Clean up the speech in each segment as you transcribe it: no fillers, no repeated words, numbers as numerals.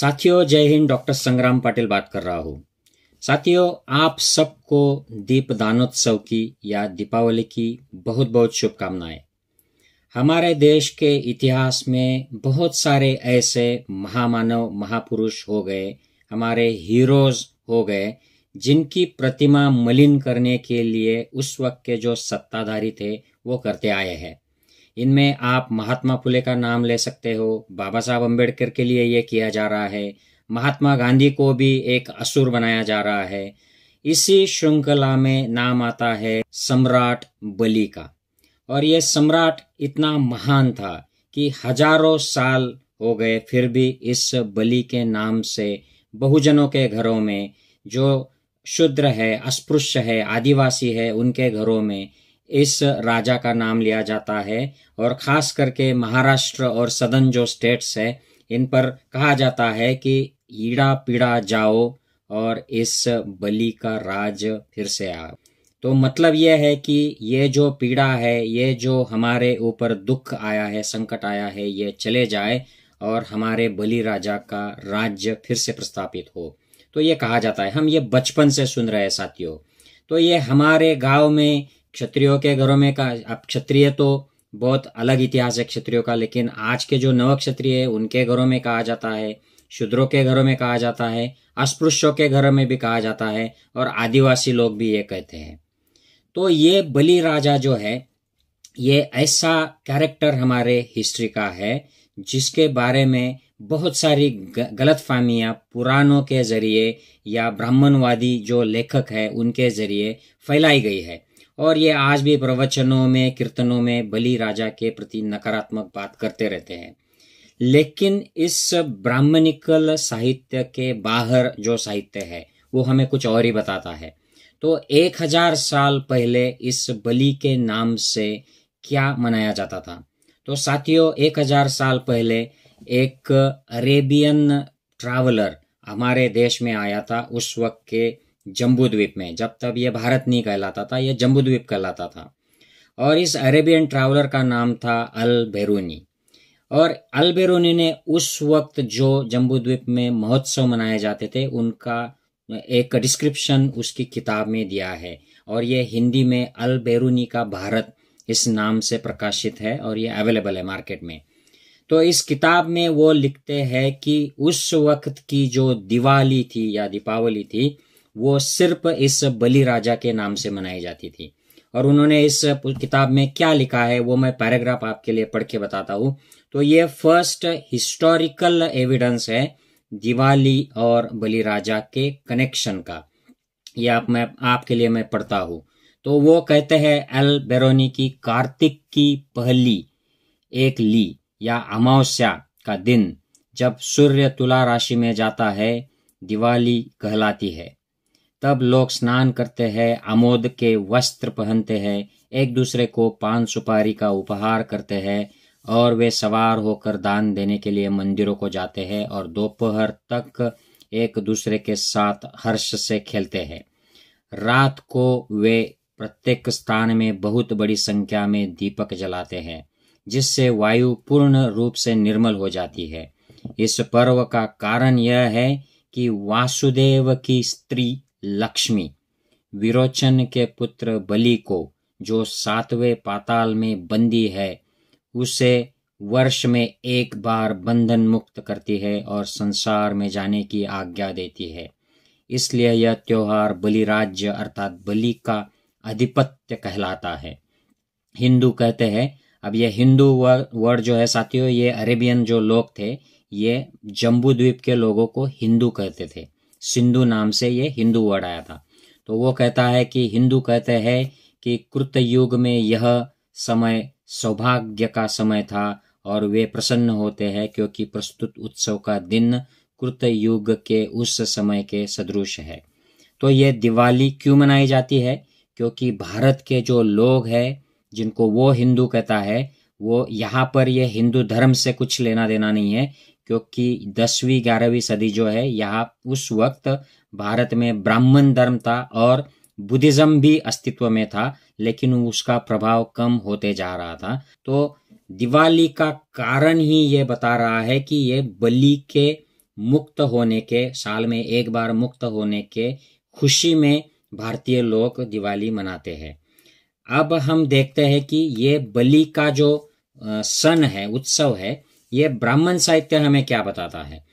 साथियों, जय हिंद। डॉक्टर संग्राम पाटिल बात कर रहा हूँ। साथियों, आप सबको दीपदानोत्सव की या दीपावली की बहुत बहुत शुभकामनाएं। हमारे देश के इतिहास में बहुत सारे ऐसे महामानव महापुरुष हो गए, हमारे हीरोज हो गए, जिनकी प्रतिमा मलिन करने के लिए उस वक्त के जो सत्ताधारी थे वो करते आए हैं। इनमें आप महात्मा फुले का नाम ले सकते हो। बाबा साहब अम्बेडकर के लिए ये किया जा रहा है। महात्मा गांधी को भी एक असुर बनाया जा रहा है। इसी श्रृंखला में नाम आता है सम्राट बलि का। और ये सम्राट इतना महान था कि हजारों साल हो गए, फिर भी इस बलि के नाम से बहुजनों के घरों में, जो शूद्र है, अस्पृश्य है, आदिवासी है, उनके घरों में इस राजा का नाम लिया जाता है। और खास करके महाराष्ट्र और सदर्न जो स्टेट्स है, इन पर कहा जाता है कि ईड़ा पीड़ा जाओ और इस बलि का राज फिर से आओ। तो मतलब यह है कि ये जो पीड़ा है, ये जो हमारे ऊपर दुख आया है, संकट आया है, ये चले जाए और हमारे बलि राजा का राज्य फिर से प्रस्थापित हो। तो ये कहा जाता है। हम ये बचपन से सुन रहे हैं साथियों। तो ये हमारे गांव में क्षत्रियों के घरों में का, अब क्षत्रिय तो बहुत अलग इतिहास है क्षत्रियों का, लेकिन आज के जो नव क्षत्रिय है उनके घरों में कहा जाता है, शूद्रों के घरों में कहा जाता है, अस्पृश्यों के घरों में भी कहा जाता है, और आदिवासी लोग भी ये कहते हैं। तो ये बलि राजा जो है, ये ऐसा कैरेक्टर हमारे हिस्ट्री का है जिसके बारे में बहुत सारी गलतफहमियां पुराणों के जरिए या ब्राह्मणवादी जो लेखक है उनके जरिए फैलाई गई है। और ये आज भी प्रवचनों में, कीर्तनों में बलि राजा के प्रति नकारात्मक बात करते रहते हैं। लेकिन इस ब्राह्मणिकल साहित्य के बाहर जो साहित्य है वो हमें कुछ और ही बताता है। तो 1000 साल पहले इस बलि के नाम से क्या मनाया जाता था? तो साथियों, 1000 साल पहले एक अरेबियन ट्रैवलर हमारे देश में आया था, उस वक्त के जम्बूद्वीप में। जब तब ये भारत नहीं कहलाता था, ये जम्बूद्वीप कहलाता था। और इस अरेबियन ट्रैवलर का नाम था अल बेरूनी। और अल बेरूनी ने उस वक्त जो जम्बूद्वीप में महोत्सव मनाए जाते थे उनका एक डिस्क्रिप्शन उसकी किताब में दिया है। और ये हिंदी में अल बेरूनी का भारत इस नाम से प्रकाशित है और ये अवेलेबल है मार्केट में। तो इस किताब में वो लिखते हैं कि उस वक्त की जो दिवाली थी या दीपावली थी वो सिर्फ इस बलि राजा के नाम से मनाई जाती थी। और उन्होंने इस किताब में क्या लिखा है वो मैं पैराग्राफ आपके लिए पढ़ के बताता हूँ। तो ये फर्स्ट हिस्टोरिकल एविडेंस है दिवाली और बलि राजा के कनेक्शन का। ये मैं आपके लिए मैं पढ़ता हूँ। तो वो कहते हैं अल बेरोनी की कार्तिक की पहली एक ली या अमावस्या का दिन जब सूर्य तुला राशि में जाता है, दिवाली कहलाती है। तब लोग स्नान करते हैं, आमोद के वस्त्र पहनते हैं, एक दूसरे को पान सुपारी का उपहार करते हैं और वे सवार होकर दान देने के लिए मंदिरों को जाते हैं और दोपहर तक एक दूसरे के साथ हर्ष से खेलते हैं। रात को वे प्रत्येक स्थान में बहुत बड़ी संख्या में दीपक जलाते हैं जिससे वायु पूर्ण रूप से निर्मल हो जाती है। इस पर्व का कारण यह है कि वासुदेव की स्त्री लक्ष्मी विरोचन के पुत्र बलि को, जो 7वें पाताल में बंदी है, उसे वर्ष में एक बार बंधन मुक्त करती है और संसार में जाने की आज्ञा देती है। इसलिए यह त्योहार बलि राज्य अर्थात बलि का अधिपत्य कहलाता है। हिंदू कहते हैं, अब ये हिंदू वर्ड जो है साथियों, ये अरेबियन जो लोग थे ये जम्बूद्वीप के लोगों को हिंदू कहते थे। सिंधु नाम से ये हिंदू वर्ड आया था। तो वो कहता है कि हिंदू कहते हैं कि कृत युग में यह समय सौभाग्य का समय था और वे प्रसन्न होते हैं क्योंकि प्रस्तुत उत्सव का दिन कृत युग के उस समय के सदृश है। तो ये दिवाली क्यों मनाई जाती है? क्योंकि भारत के जो लोग हैं जिनको वो हिंदू कहता है, वो यहाँ पर ये हिंदू धर्म से कुछ लेना देना नहीं है, क्योंकि 10वीं 11वीं सदी जो है, यहाँ उस वक्त भारत में ब्राह्मण धर्म था और बुद्धिज्म भी अस्तित्व में था, लेकिन उसका प्रभाव कम होते जा रहा था। तो दिवाली का कारण ही ये बता रहा है कि ये बलि के मुक्त होने के, साल में एक बार मुक्त होने के खुशी में भारतीय लोग दिवाली मनाते हैं। अब हम देखते हैं कि ये बलि का जो सन है, उत्सव है, ये ब्राह्मण साहित्य हमें क्या बताता है।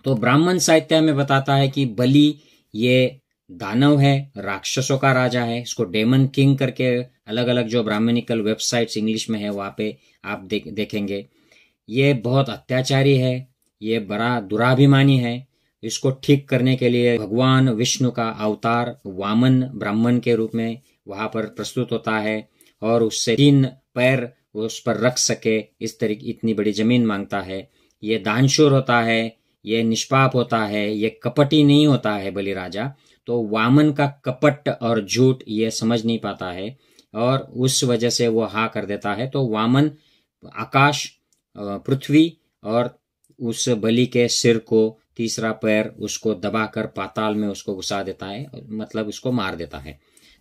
तो ब्राह्मण साहित्य हमें बताता है कि बलि ये दानव है, राक्षसों का राजा है। इसको डेमन किंग करके अलग अलग जो ब्राह्मणिकल वेबसाइट्स इंग्लिश में है वहाँ पे आप देखेंगे। ये बहुत अत्याचारी है, ये बड़ा दुराभिमानी है। इसको ठीक करने के लिए भगवान विष्णु का अवतार वामन ब्राह्मण के रूप में वहां पर प्रस्तुत होता है और उससे 3 पैर उस पर रख सके इस तरीके इतनी बड़ी जमीन मांगता है। ये दानशूर होता है, ये निष्पाप होता है, ये कपटी नहीं होता है बलि राजा। तो वामन का कपट और झूठ ये समझ नहीं पाता है और उस वजह से वो हाँ कर देता है। तो वामन आकाश, पृथ्वी और उस बलि के सिर को, तीसरा पैर उसको दबाकर पाताल में उसको घुसा देता है, मतलब उसको मार देता है।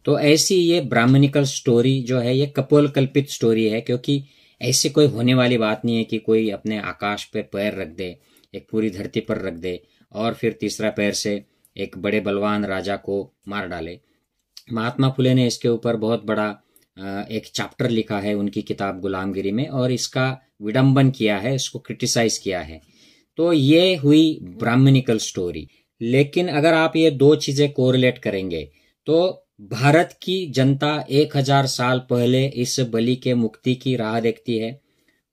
तो ऐसी ये ब्राह्मणिकल स्टोरी जो है ये कपोल कल्पित स्टोरी है, क्योंकि ऐसी कोई होने वाली बात नहीं है कि कोई अपने आकाश पे पैर रख दे, एक पूरी धरती पर रख दे और फिर तीसरा पैर से एक बड़े बलवान राजा को मार डाले। महात्मा फुले ने इसके ऊपर बहुत बड़ा एक चैप्टर लिखा है उनकी किताब गुलामगिरी में और इसका विडंबन किया है, इसको क्रिटिसाइज किया है। तो ये हुई ब्राह्मणिकल स्टोरी। लेकिन अगर आप ये 2 चीजें कोरिलेट करेंगे तो भारत की जनता 1000 साल पहले इस बलि के मुक्ति की राह देखती है,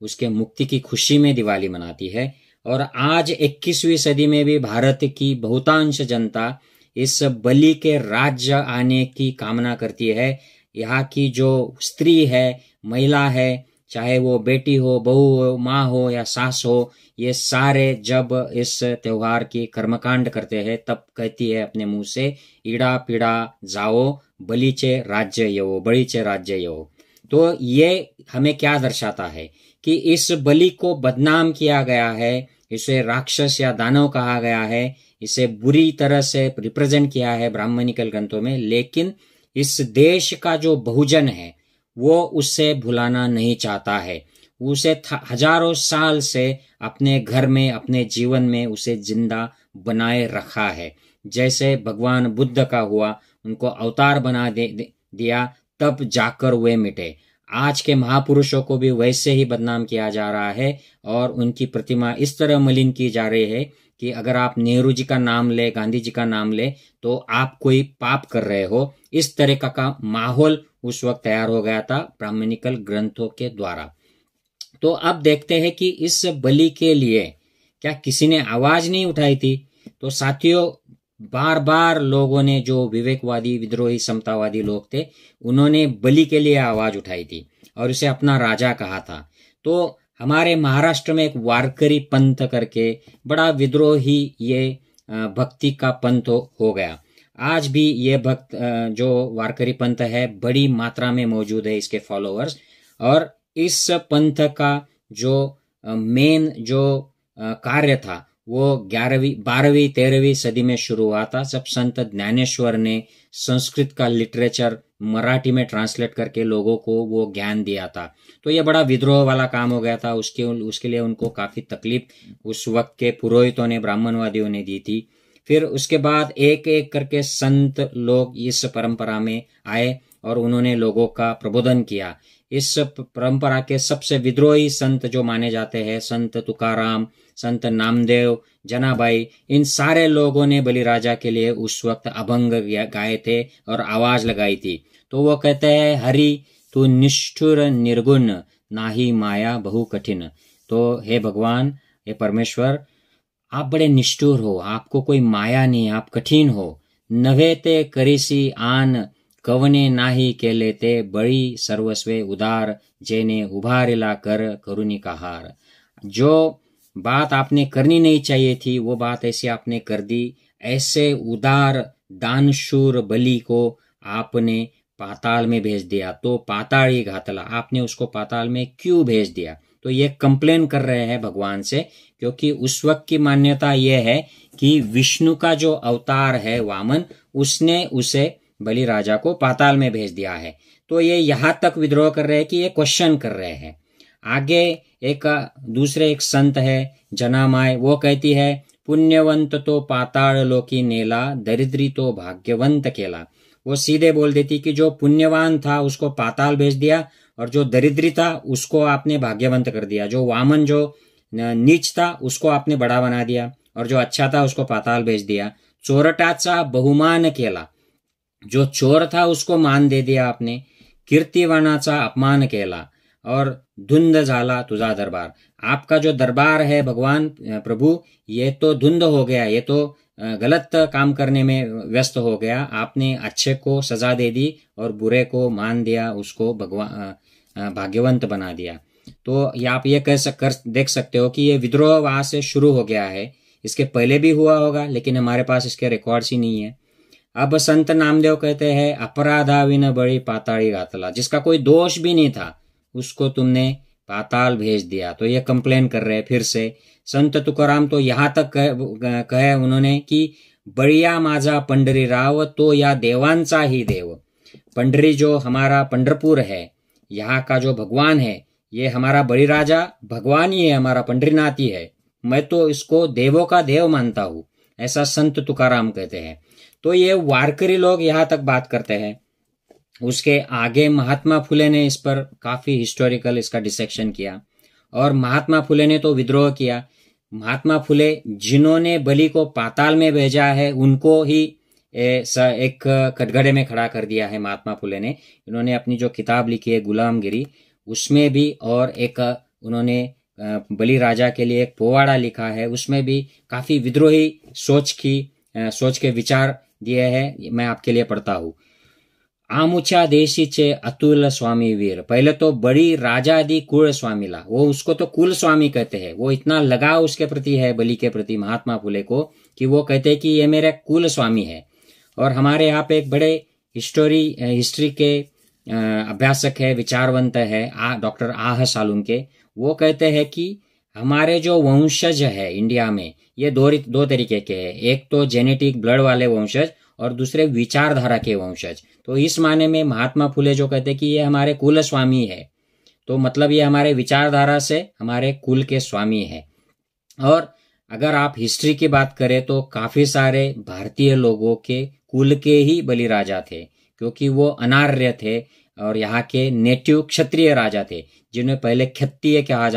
उसके मुक्ति की खुशी में दिवाली मनाती है। और आज 21वीं सदी में भी भारत की बहुतांश जनता इस बलि के राज्य आने की कामना करती है। यहाँ की जो स्त्री है, महिला है, चाहे वो बेटी हो, बहू हो, माँ हो या सास हो, ये सारे जब इस त्योहार की कर्मकांड करते हैं तब कहती है अपने मुंह से, ईड़ा पीड़ा जाओ बलीचे राज्य यो, बलीचे राज्य यो। तो ये हमें क्या दर्शाता है कि इस बलि को बदनाम किया गया है, इसे राक्षस या दानव कहा गया है, इसे बुरी तरह से रिप्रेजेंट किया है ब्राह्मणिकल ग्रंथों में। लेकिन इस देश का जो बहुजन है वो उससे भुलाना नहीं चाहता है, उसे हजारों साल से अपने घर में, अपने जीवन में उसे जिंदा बनाए रखा है। जैसे भगवान बुद्ध का हुआ, उनको अवतार बना दिया तब जाकर वे मिटे। आज के महापुरुषों को भी वैसे ही बदनाम किया जा रहा है और उनकी प्रतिमा इस तरह मलिन की जा रही है कि अगर आप नेहरू जी का नाम ले, गांधी जी का नाम ले तो आप कोई पाप कर रहे हो। इस तरह का माहौल उस वक्त तैयार हो गया था ब्राह्मणिकल ग्रंथों के द्वारा। तो अब देखते हैं कि इस बलि के लिए क्या किसी ने आवाज नहीं उठाई थी। तो साथियों, बार बार लोगों ने, जो विवेकवादी, विद्रोही, समतावादी लोग थे, उन्होंने बलि के लिए आवाज उठाई थी और उसे अपना राजा कहा था। तो हमारे महाराष्ट्र में एक वारकरी पंथ करके बड़ा विद्रोही ये भक्ति का पंथ हो गया। आज भी ये भक्त जो वारकरी पंथ है बड़ी मात्रा में मौजूद है, इसके फॉलोअर्स। और इस पंथ का जो मेन जो कार्य था वो 11वीं, 12वीं, 13वीं सदी में शुरू हुआ था, जब संत ज्ञानेश्वर ने संस्कृत का लिटरेचर मराठी में ट्रांसलेट करके लोगों को वो ज्ञान दिया था। तो ये बड़ा विद्रोह वाला काम हो गया था। उसके लिए उनको काफी तकलीफ उस वक्त के पुरोहितों ने, ब्राह्मणवादियों ने दी थी। फिर उसके बाद एक एक करके संत लोग इस परंपरा में आए और उन्होंने लोगों का प्रबोधन किया। इस परंपरा के सबसे विद्रोही संत जो माने जाते हैं, संत तुकाराम, संत नामदेव, जनाबाई, इन सारे लोगों ने बलिराजा के लिए उस वक्त अभंग गाए थे और आवाज लगाई थी। तो वो कहते हैं, हरि तू निष्ठुर निर्गुण, नाही माया बहु कठिन। तो हे भगवान, हे परमेश्वर, आप बड़े निष्ठुर हो, आपको कोई माया नहीं, आप कठिन हो। नभे ते करिसी आन, कवने नाही केले ते बळी, सर्वस्वे उदार, जेने उभारिला कर करुणी का हार। जो बात आपने करनी नहीं चाहिए थी वो बात ऐसी आपने कर दी। ऐसे उदार दानशूर बलि को आपने पाताल में भेज दिया। तो पाताड़ी घातला, आपने उसको पाताल में क्यों भेज दिया? तो ये कंप्लेन कर रहे हैं भगवान से, क्योंकि उस वक्त की मान्यता ये है कि विष्णु का जो अवतार है वामन, उसने उसे बलि राजा को पाताल में भेज दिया है। तो ये यहां तक विद्रोह कर रहे हैं कि ये क्वेश्चन कर रहे हैं। आगे एक दूसरे एक संत है जनामाय, वो कहती है पुण्यवंत तो पाताळ लोकी नेला, दरिद्री तो भाग्यवंत केला। वो सीधे बोल देती कि जो पुण्यवान था उसको पाताल भेज दिया, और जो दरिद्री था उसको आपने भाग्यवंत कर दिया। जो वामन जो नीच था उसको आपने बड़ा बना दिया, और जो अच्छा था उसको पाताल भेज दिया। चोरटाचा बहुमान केला, जो चोर था उसको मान दे दिया आपने। कीर्तिवानाचा अपमान केला, और धुंध झाला तुझा दरबार। आपका जो दरबार है भगवान प्रभु, ये तो धुंध हो गया, ये तो गलत काम करने में व्यस्त हो गया। आपने अच्छे को सजा दे दी और बुरे को मान दिया, उसको भगवान भाग्यवंत बना दिया। तो आप ये देख सकते हो कि ये विद्रोह वहां से शुरू हो गया है। इसके पहले भी हुआ होगा, लेकिन हमारे पास इसके रिकॉर्ड्स ही नहीं है। अब संत नामदेव कहते हैं, अपराधाविन बळी पाताळी घातला, जिसका कोई दोष भी नहीं था उसको तुमने पाताल भेज दिया। तो ये कंप्लेन कर रहे हैं फिर से। संत तुकाराम तो यहां तक कहे उन्होंने कि बळिया माझा पंढरीराव, तो या देवांचा ही देव। पंढरी जो हमारा पंढरपुर है, यहाँ का जो भगवान है, ये हमारा बलिराजा भगवान ही है, हमारा पंढरीनाथ ही है। मैं तो इसको देवों का देव मानता हूं, ऐसा संत तुकाराम कहते हैं। तो ये वारकरी लोग यहां तक बात करते हैं। उसके आगे महात्मा फुले ने इस पर काफी हिस्टोरिकल इसका डिसेक्शन किया, और महात्मा फुले ने तो विद्रोह किया। महात्मा फुले जिन्होंने बलि को पाताल में भेजा है, उनको ही एक कटघरे में खड़ा कर दिया है महात्मा फुले ने। इन्होंने अपनी जो किताब लिखी है गुलामगिरी, उसमें भी, और एक उन्होंने बलि राजा के लिए एक पोवाड़ा लिखा है, उसमें भी काफी विद्रोही सोच के विचार दिए हैं। मैं आपके लिए पढ़ता हूं। आमुच्या देशीचे अतुल स्वामी वीर। पहले तो बड़ी राजा दी कुल स्वामीला, वो उसको तो कुल स्वामी कहते हैं। वो इतना लगाव उसके प्रति है, बलि के प्रति, महात्मा फुले को, कि वो कहते हैं कि ये मेरे कुल स्वामी है। और हमारे यहाँ पे एक बड़े हिस्ट्री के अभ्यासक है, विचारवंत है, डॉक्टर आह सालुंके। वो कहते हैं कि हमारे जो वंशज है इंडिया में, ये दो तरीके के हैं। एक तो जेनेटिक ब्लड वाले वंशज, और दूसरे विचारधारा के वंशज। तो इस माने में महात्मा फुले जो कहते हैं कि ये हमारे कुल स्वामी है, तो मतलब ये हमारे विचारधारा से हमारे कुल के स्वामी है। और अगर आप हिस्ट्री की बात करें तो काफी सारे भारतीय लोगों के कुल के ही बलि राजा थे, क्योंकि वो अनार्य थे और यहाँ के नेटिव क्षत्रिय राजा थे, जिन्हें पहले खेतीय कहा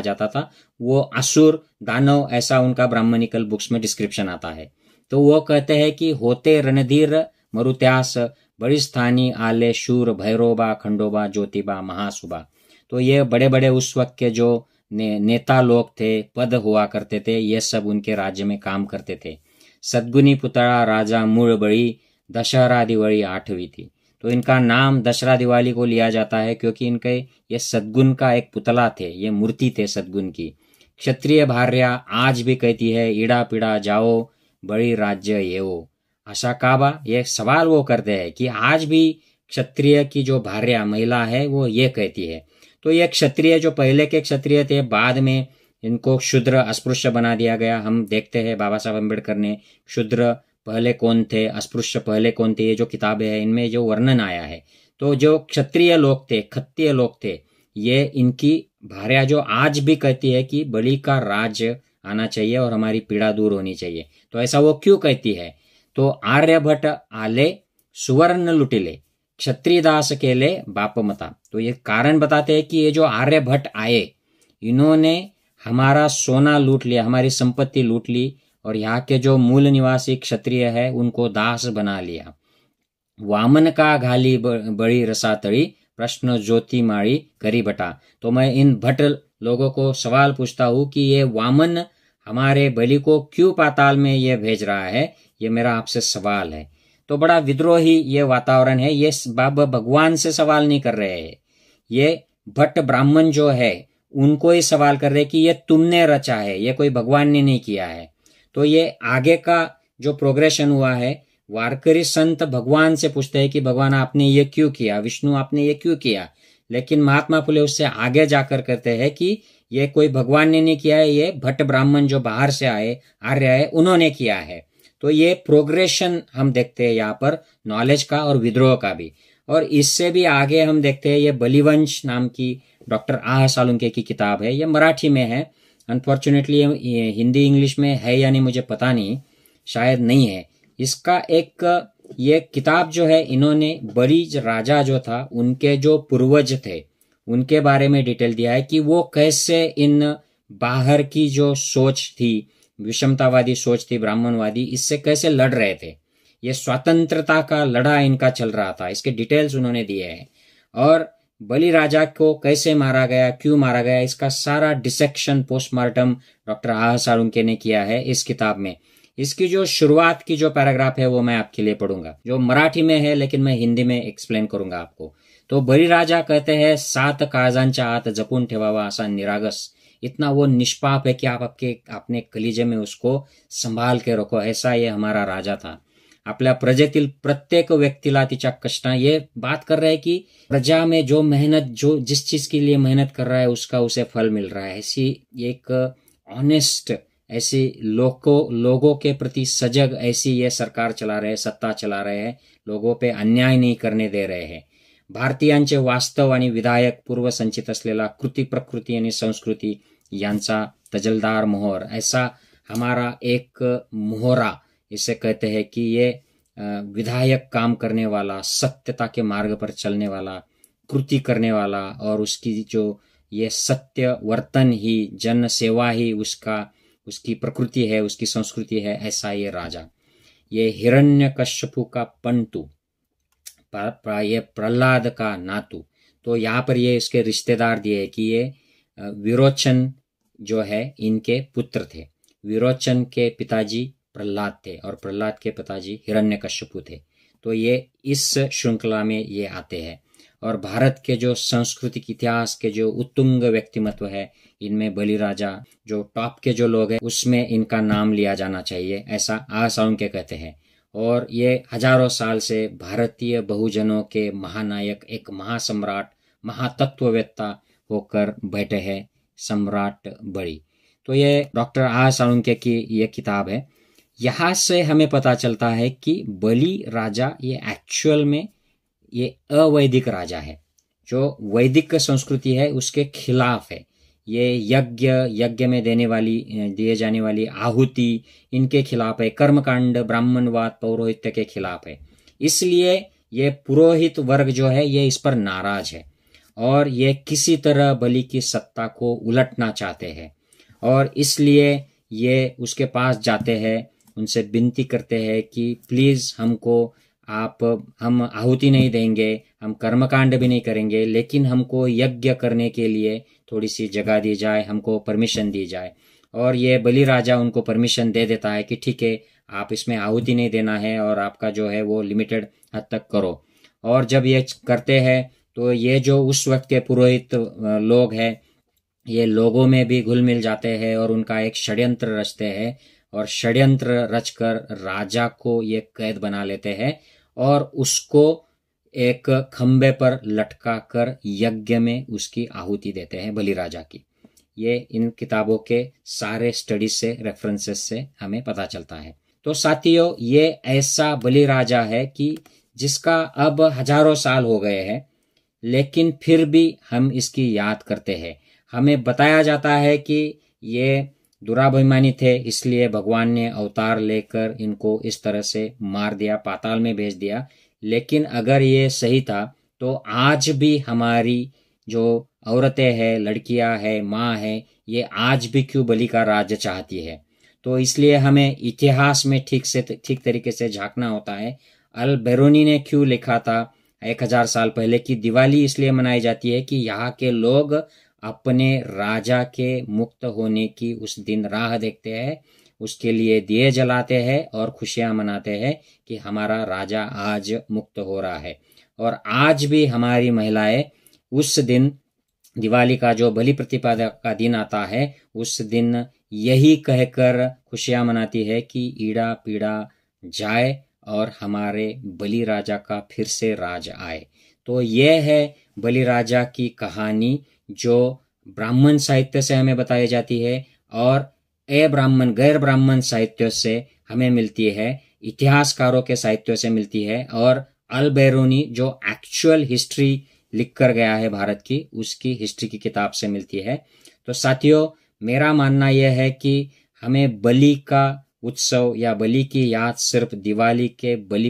जाता था। वो असुर, दानव, ऐसा उनका ब्राह्मणिकल बुक्स में डिस्क्रिप्शन आता है। तो वो कहते हैं कि होते रणधीर मरुत्यास, बड़ी स्थानी आले शूर, भैरोबा, खंडोबा, ज्योतिबा, महासुबा। तो ये बड़े बड़े उस वक्त के जो नेता लोग थे, पद हुआ करते थे, ये सब उनके राज्य में काम करते थे। सद्गुनी पुतळा राजा मूळ बळी, दशहरा दिवाली 8वीं थी। तो इनका नाम दशहरा दिवाली को लिया जाता है क्योंकि इनके ये सद्गुण का एक पुतला थे, ये मूर्ति थे सद्गुण की। क्षत्रिय भार्या आज भी कहती है, ईड़ा पीड़ा जाओ बड़ी राज्य येओ। आशा काबा, ये सवाल वो करते हैं कि आज भी क्षत्रिय की जो भार्या महिला है वो ये कहती है। तो ये क्षत्रिय जो पहले के क्षत्रिय थे, बाद में इनको शूद्र अस्पृश्य बना दिया गया। हम देखते हैं बाबा साहब अम्बेडकर ने शूद्र पहले कौन थे, अस्पृश्य पहले कौन थे, ये जो किताबें हैं इनमें जो वर्णन आया है। तो जो क्षत्रिय लोग थे, खत्तीय लोग थे, ये इनकी भार्या जो आज भी कहती है कि बलि का राज आना चाहिए और हमारी पीड़ा दूर होनी चाहिए। तो ऐसा वो क्यों कहती है? तो आर्यभट्ट आले सुवर्ण लुटिले, क्षत्रियदास केले बाप मता। तो ये कारण बताते हैं कि ये जो आर्यभट्ट आए, इन्होंने हमारा सोना लूट लिया, हमारी संपत्ति लूट ली, और यहाँ के जो मूल निवासी क्षत्रिय है उनको दास बना लिया। वामन का घाली बड़ी रसातड़ी, प्रश्न ज्योति माड़ी करी बटा। तो मैं इन भट्ट लोगों को सवाल पूछता हूं कि ये वामन हमारे बलि को क्यों पाताल में ये भेज रहा है, ये मेरा आपसे सवाल है। तो बड़ा विद्रोही ये वातावरण है। ये बाबा भगवान से सवाल नहीं कर रहे हैं, ये भट्ट ब्राह्मण जो है उनको ही सवाल कर रहे हैं कि ये तुमने रचा है, ये कोई भगवान ने नहीं किया है। तो ये आगे का जो प्रोग्रेशन हुआ है, वारकरी संत भगवान से पूछते हैं कि भगवान आपने ये क्यों किया, विष्णु आपने ये क्यों किया। लेकिन महात्मा फुले उससे आगे जाकर कहते हैं कि ये कोई भगवान ने नहीं किया है, ये भट्ट ब्राह्मण जो बाहर से आए, आर्य है, उन्होंने किया है। तो ये प्रोग्रेशन हम देखते हैं यहाँ पर, नॉलेज का और विद्रोह का भी। और इससे भी आगे हम देखते हैं, ये बलिवंश नाम की डॉक्टर आह सालुंके की किताब है, ये मराठी में है, अनफॉर्चुनेटली ये हिंदी इंग्लिश में है या नहीं मुझे पता नहीं, शायद नहीं है। इसका एक ये किताब जो है इन्होंने बलि राजा जो था उनके जो पूर्वज थे उनके बारे में डिटेल दिया है कि वो कैसे इन बाहर की जो सोच थी, विषमतावादी सोच थी, ब्राह्मणवादी, इससे कैसे लड़ रहे थे। ये स्वतंत्रता का लड़ा इनका चल रहा था, इसके डिटेल्स उन्होंने दिए हैं। और बलि राजा को कैसे मारा गया, क्यों मारा गया, इसका सारा डिसेक्शन पोस्टमार्टम डॉक्टर आह साळुंखे ने किया है इस किताब में। इसकी जो शुरुआत की जो पैराग्राफ है वो मैं आपके लिए पढ़ूंगा, जो मराठी में है लेकिन मैं हिंदी में एक्सप्लेन करूंगा आपको। तो बलिराजा कहते हैं, 7 काळजांच्या आत जपून ठेवावा असा निरागस, इतना वो निष्पाप है कि आप अपने कलीजे में उसको संभाल के रखो, ऐसा ये हमारा राजा था। आपल्या प्रजेतील प्रत्येक व्यक्तीला तिच्या कष्ट, ये बात कर रहे हैं कि प्रजा में जो मेहनत, जो जिस चीज के लिए मेहनत कर रहा है उसका उसे फल मिल रहा है। ऐसी एक ऑनेस्ट, ऐसी लोगों के प्रति सजग ऐसी ये सरकार चला रहे हैं, सत्ता चला रहे हैं, लोगों पे अन्याय नहीं करने दे रहे हैं। भारतीयांचे वास्तव आणि विधायक पूर्वसंचित असलेला कृती, प्रकृती आणि संस्कृती यांचा तजलदार मोहर, ऐसा हमारा एक मोहरा, इसे कहते हैं कि ये विधायक काम करने वाला, सत्यता के मार्ग पर चलने वाला, कृति करने वाला, और उसकी जो ये सत्य वर्तन ही, जन सेवा ही उसकी प्रकृति है, उसकी संस्कृति है, ऐसा ये राजा। ये हिरण्यकश्यपु का पंतु, ये प्रहलाद का नातू। तो यहाँ पर ये इसके रिश्तेदार दिए कि ये विरोचन जो है इनके पुत्र थे। विरोचन के पिताजी प्रहलाद थे और प्रहलाद के पिताजी हिरण्यकश्यपु थे। तो ये इस श्रृंखला में ये आते हैं। और भारत के जो सांस्कृतिक इतिहास के जो उत्तुंग व्यक्तिमत्व है, इनमें बलिराजा जो टॉप के जो लोग हैं उसमें इनका नाम लिया जाना चाहिए, ऐसा आह साळुंखे कहते हैं। और ये हजारों साल से भारतीय बहुजनों के महानायक, एक महासम्राट, महातत्ववेत्ता होकर बैठे हैं, सम्राट बलि। तो ये डॉक्टर आह साळुंखे की ये किताब है। यहाँ से हमें पता चलता है कि बलि राजा ये एक्चुअल में ये अवैदिक राजा है, जो वैदिक संस्कृति है उसके खिलाफ है। ये यज्ञ में दिए जाने वाली आहुति इनके खिलाफ है, कर्मकांड, ब्राह्मणवाद, पौरोहित्य के खिलाफ है। इसलिए ये पुरोहित वर्ग जो है ये इस पर नाराज है और ये किसी तरह बलि की सत्ता को उलटना चाहते हैं। और इसलिए ये उसके पास जाते हैं, उनसे विनती करते हैं कि प्लीज हम आहुति नहीं देंगे, हम कर्मकांड भी नहीं करेंगे, लेकिन हमको यज्ञ करने के लिए थोड़ी सी जगह दी जाए, हमको परमिशन दी जाए। और ये बलि राजा उनको परमिशन दे देता है कि ठीक है, आप इसमें आहुति नहीं देना है और आपका जो है वो लिमिटेड हद तक करो। और जब ये करते हैं तो ये जो उस वक्त के पुरोहित लोग हैं, ये लोगों में भी घुल मिल जाते हैं और उनका एक षड्यंत्र रचते हैं और षड्यंत्र रचकर राजा को ये कैद बना लेते हैं और उसको एक खंबे पर लटका कर यज्ञ में उसकी आहुति देते हैं बलि राजा की। ये इन किताबों के सारे स्टडीज से, रेफरेंसेस से हमें पता चलता है। तो साथियों, ये ऐसा बलि राजा है कि जिसका अब हजारों साल हो गए हैं, लेकिन फिर भी हम इसकी याद करते हैं। हमें बताया जाता है कि ये दुराभिमानी थे, इसलिए भगवान ने अवतार लेकर इनको इस तरह से मार दिया, पाताल में भेज दिया। लेकिन अगर ये सही था तो आज भी हमारी जो औरतें हैं, लड़कियां हैं, माँ है, ये आज भी क्यों बलि का राज्य चाहती है? तो इसलिए हमें इतिहास में ठीक तरीके से झांकना होता है। अल बेरूनी ने क्यों लिखा था 1000 साल पहले कि दिवाली इसलिए मनाई जाती है कि यहाँ के लोग अपने राजा के मुक्त होने की उस दिन राह देखते हैं, उसके लिए दिए जलाते हैं और खुशियां मनाते हैं कि हमारा राजा आज मुक्त हो रहा है। और आज भी हमारी महिलाएं उस दिन, दिवाली का जो बलि प्रतिपदा का दिन आता है, उस दिन यही कहकर खुशियां मनाती है कि ईड़ा पीड़ा जाए और हमारे बलि राजा का फिर से राज आए। तो यह है बलि राजा की कहानी, जो ब्राह्मण साहित्य से हमें बताई जाती है और गैर ब्राह्मण साहित्य से हमें मिलती है, इतिहासकारों के साहित्य से मिलती है, और अल बेरूनी जो एक्चुअल हिस्ट्री लिख कर गया है भारत की, उसकी हिस्ट्री की किताब से मिलती है। तो साथियों, मेरा मानना यह है कि हमें बलि का उत्सव या बलि की याद सिर्फ दिवाली के बलि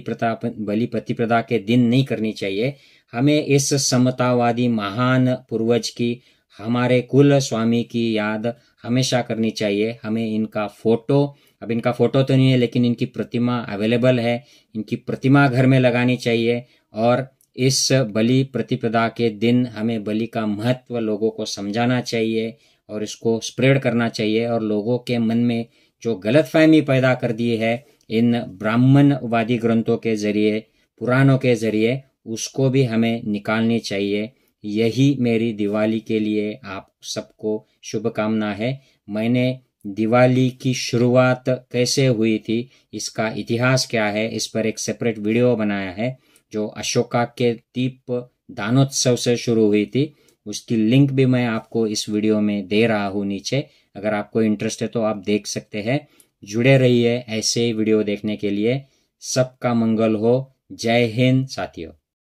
प्रतिपदा के दिन नहीं करनी चाहिए। हमें इस समतावादी महान पूर्वज की, हमारे कुल स्वामी की याद हमेशा करनी चाहिए। हमें इनका फोटो, अब इनका फोटो तो नहीं है लेकिन इनकी प्रतिमा अवेलेबल है, इनकी प्रतिमा घर में लगानी चाहिए। और इस बलि प्रतिपदा के दिन हमें बलि का महत्व लोगों को समझाना चाहिए और इसको स्प्रेड करना चाहिए। और लोगों के मन में जो गलतफहमी पैदा कर दी है इन ब्राह्मणवादी ग्रंथों के जरिए, पुराणों के जरिए, उसको भी हमें निकालनी चाहिए। यही मेरी दिवाली के लिए आप सबको शुभकामना है। मैंने दिवाली की शुरुआत कैसे हुई थी, इसका इतिहास क्या है, इस पर एक सेपरेट वीडियो बनाया है जो अशोका के दीप दानोत्सव से शुरू हुई थी। उसकी लिंक भी मैं आपको इस वीडियो में दे रहा हूँ नीचे। अगर आपको इंटरेस्ट है तो आप देख सकते हैं। जुड़े रहिए ऐसे वीडियो देखने के लिए। सबका मंगल हो। जय हिंद साथियों।